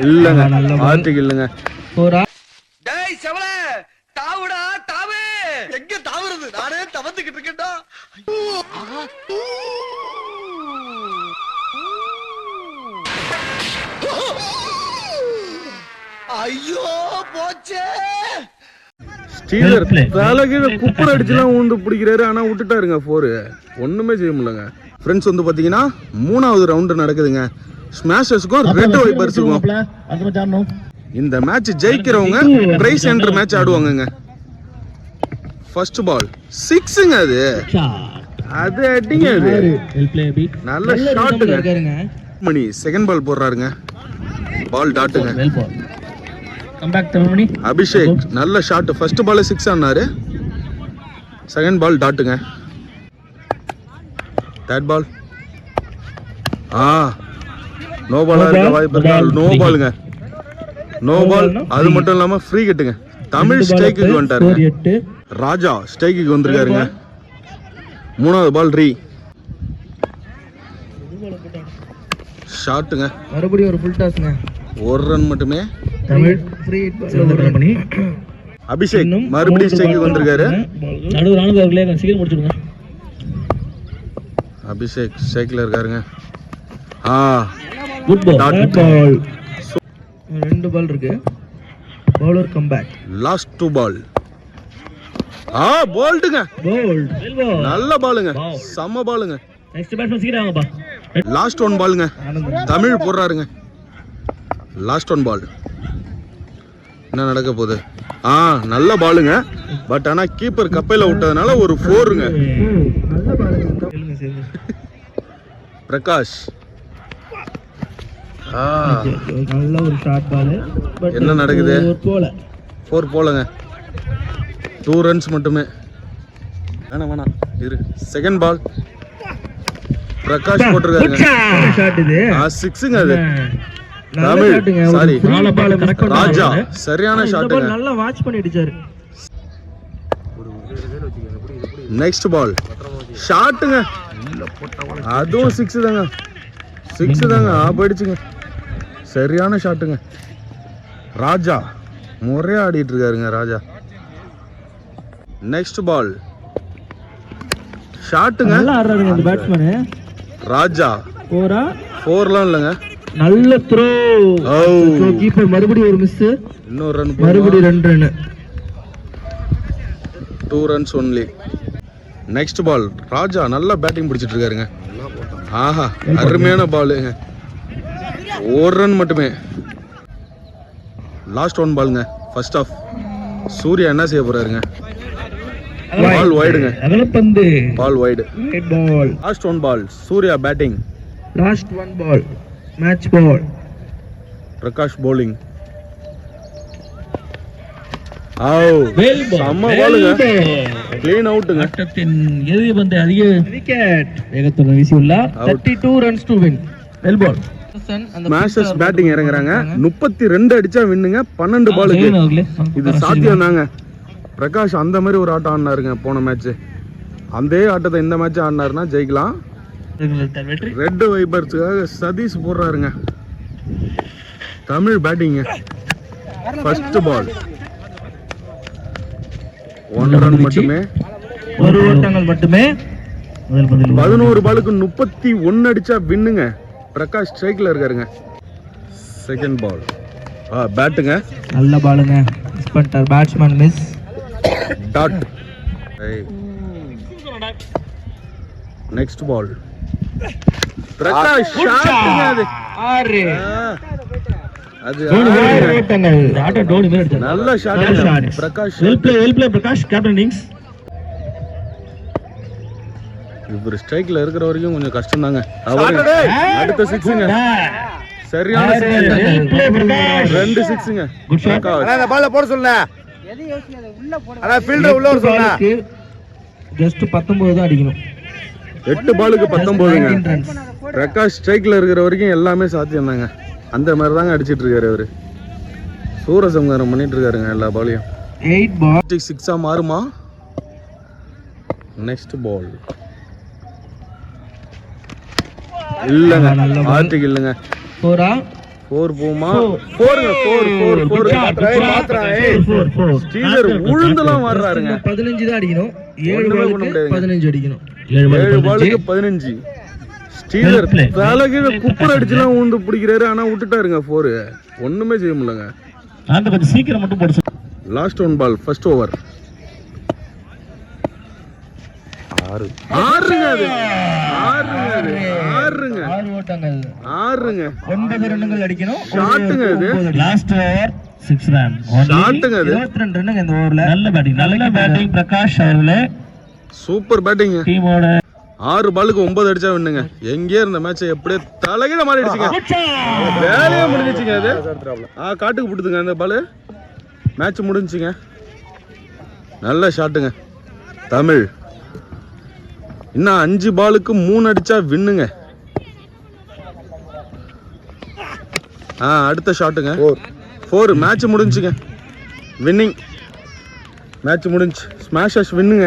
இல்லங்க ஆர்டிக் இல்லங்க. டேய் செவல தாவுடா தாவு. எங்க தாவுறது? நானே தவந்துக்கிட்டு இருக்கேன்டா. ஐயோ போச்சே. ஸ்டீலர் தலைகீழ குப்பர் அடிச்சுலாம் ஊந்து பிடிக்கிறாரு. ஆனா விட்டுட்டாருங்க 4. ஒண்ணுமே செய்ய முடியலங்க. ஃப்ரெண்ட்ஸ் வந்து பாத்தீங்கன்னா 3வது ரவுண்டு நடக்குதுங்க. ஸ்மாஷர்ஸ்க்கும் ரெட் வைப்பர்ஸுக்கும். இந்த மேட்ச் ஜெயிக்கிறவங்க பிரைஸ் என்டர் மேட்ச் ஆடுவாங்கங்க. ஃபர்ஸ்ட் பால் 6ங்க. அது அடிங்க. அது நல்ல ஷாட்டுங்க. மணி செகண்ட் பால் போடுறாருங்க. பால் டாட்டுங்க. அபிஷேக் நல்ல ஷாட். ஃபர்ஸ்ட் பால் 6 ஆனாரு. செகண்ட் பால் டாட்டுங்க. தேர்ட் பால் நோ பாலா இருக்க வாய்ப்பு இருக்கா? நோ பாலுங்க. No ball. அது மட்டும் இல்லாம ஃப்ரீ கிட்டுங்க. தமிழ் ஸ்ட்ரைக்குக்கு வந்துட்டாருங்க. ராஜா ஸ்ட்ரைக்குக்கு வந்திருக்காருங்க. 3வது பால் ரீ ஷாட்டுங்க. மறுபடியும் ஒரு ஃபுல் டாஸ்ங்க. 1 ரன் மட்டுமே. தமிழ் ஃப்ரீ ஹிட் பண்ணி அபிஷேக் மறுபடியும் ஸ்ட்ரைக்குக்கு வந்திருக்காரு. நடுவு ராணுவ அவர்களே சீக்கிரம் முடிச்சுடுங்க. அபிஷேக் ஸ்ட்ரைக்ல இருக்காருங்க. குட் பால். 2 பால் இருக்கு. Bowler come back. Last 2 ball. போல்டுங்க. போல்ட். நல்ல பாலுங்க. செம்ம பாலுங்க. நெக்ஸ்ட் பேட்ஸ்மேன் சீக்கிரம் வாங்கப்பா. லாஸ்ட் 1 பாலுங்க. தமிழ் போடுறாருங்க. லாஸ்ட் 1 பால். என்ன நடக்க போகுது? நல்ல பாலுங்க. பட் ஆனா கீப்பர் கப்பையில விட்டதுனால ஒரு 4ங்க. பிரகாஷ் நல்ல ஒரு ஷாட் பால். என்ன நடக்குது? 4 போலங்க. 2 ரன்ஸ் மட்டுமே. வேணாம் இரு. செகண்ட் பால் பிரகாஷ் போட்டிருக்காருங்க. ஷாட் இது. 6ங்க. அது தமிழ் சாரி ராஜா சரியான ஷாட்டுங்க. நல்லா வாட்ச் பண்ணி அடிச்சாரு. நெக்ஸ்ட் பால் ஷாட்டுங்க. அதுவும் 6 தாங்க. 6 தாங்க. போயிடுச்சுங்க. சரியான ஷாட்டுங்க. ராஜா முறையா ஆடிட்டு இருக்காருங்க ராஜா. நெக்ஸ்ட் பால் ஷாட்டுங்க. நல்லா ஆடுறாருங்க இந்த பேட்ஸ்மேன் ராஜா. 4லாம் இல்லங்க. நல்ல த்ரோ. கீப்பர் மறுபடியும் ஒரு மிஸ். இன்னொரு ரன். மறுபடியும் 2 run. 2 runs only. Next ball Raja நல்லா பேட்டிங் பிடிச்சிட்டு இருக்காருங்க. அருமையான பாலுங்க. 1 ரன் மட்டுமே. லாஸ்ட் 1 பாலுங்க. ஃபர்ஸ்ட் ஆஃப் சூர்யா என்ன செய்ய போறாருங்க? பால் வைடுங்க. அகலப்பந்து. Ball wide. Right ball. Last 1 ball Surya batting. Last 1 ball match ball. Prakash bowling. செம்ம பாலுங்க. க்ளீன் அவுட்டுங்க. ஆட்டத்தின் இறுதி பந்து அதிக விக்கெட் வேகத்துடன் வீசியுள்ளார். 32 runs to win. Well ball. Smashers batting இறங்குறாங்க. 32 அடிச்சா வின்னுங்க. 12 பாலுக்கு. இது சாத்தியம் தாங்க. பிரகாஷ் அந்த மாதிரி ஒரு ஆட்டம் ஆடினாருங்க போன மேட்ச். அந்த ஆட்டத்தை இந்த மேட்ச் ஆடினாருன்னா ஜெயிக்கலாம். ரெட் வைப்பர்ஸுக்காக சதீஷ் போடுறாருங்க. Tamil batting. First ball 1 run மட்டுமே. 1 ஓட்டங்கள் மட்டுமே. 11 பாலுக்கு 31 அடிச்சா வின்னுங்க. பிரகாஷ் ஸ்ட்ரைக்ல இருக்காருங்க. செகண்ட் பால் பேட்டுங்க. நல்ல பாலுங்க. மிஸ் பண்ணிட்டார் batsman. Miss dot. Next ball Prakash ஷாட்டுங்க. அது நல்ல shot. Prakash well play Prakash. Captain innings. இவர் ஸ்ட்ரைக்ல இருக்கிற வரைக்கும் கொஞ்சம் கஷ்டம் தாங்க. அடுத்த 6ங்க. சரியான 2 6ங்க. அந்த பால்ல போட சொல்லுங்க. அட ஃபீல்டர் உள்ள வர சொல்லுங்க. ஜஸ்ட் 19 தான் அடிக்கணும். 8 பாலுக்கு 19ங்க. பிரகாஷ் ஸ்ட்ரைக்ல இருக்கிற வரைக்கும் எல்லாமே சாத்தியம் தாங்க. அந்த மாதிரி தாங்க அடிச்சிட்டு இருக்காரு அவரு. சூரசம்ஹாரம் பண்ணிட்டு இருக்காருங்க எல்லா பாலையும். 8 பால் 6ஆ மாறுமா? நெக்ஸ்ட் பால் இல்லங்க. ஆர்டிக் இல்லங்க. 4ஆ 4 போமா 4ங்க 4 ஸ்டீலர் உளுந்தெல்லாம் வர்றாருங்க. 15 தான் அடிக்கணும். 7 ஒண்ணுமே பண்ண பாலுக்கு முடியாதுங்க. 15 அடிக்கணும். 7 பாலுக்கு 15. ஸ்டீலர் தலைகீழ குப்பர் அடிச்சுலாம் உண்டு பிடிக்கிறாரு. ஆனா விட்டுட்டாருங்க 4. ஒண்ணுமே செய்ய முடியலங்க. அந்த கொஞ்சம் சீக்கிரம் மட்டும் போடு. Last 1 ball first over. 6ங்க அது 6 ஓட்டங்க அது. 6ங்க 9 ரன்கள் அடிக்கணும். ஷாட்டுங்க அது. Last over 6 run. ஷாட்டுங்க அது. 22 ரன்னுங்க இந்த ஓவர்ல. நல்ல பேட்டிங் பிரகாஷ் அவர்களே. Super batting. டீமோட 6 பாலுக்கு 9 அடிச்சா வின்னுங்க. எங்கே இருந்த மேட்சை எப்படியே தலைகீழ மாறிடுச்சுங்க. வேலையே முடிஞ்சிச்சுங்க அது. காட்டுக்கு போட்டுதுங்க அந்த பால். மேட்ச் முடிஞ்சுங்க. நல்ல ஷாட்டுங்க தமிழ். இன்னும் 5 பாலுக்கு 3 அடிச்சா வின்னுங்க. அடுத்த ஷாட்டுங்க 4. மேட்ச் முடிஞ்சுங்க. வின்னிங். மேட்ச் முடிஞ்சு. ஸ்மாஷர்ஸ் வின்னுங்க.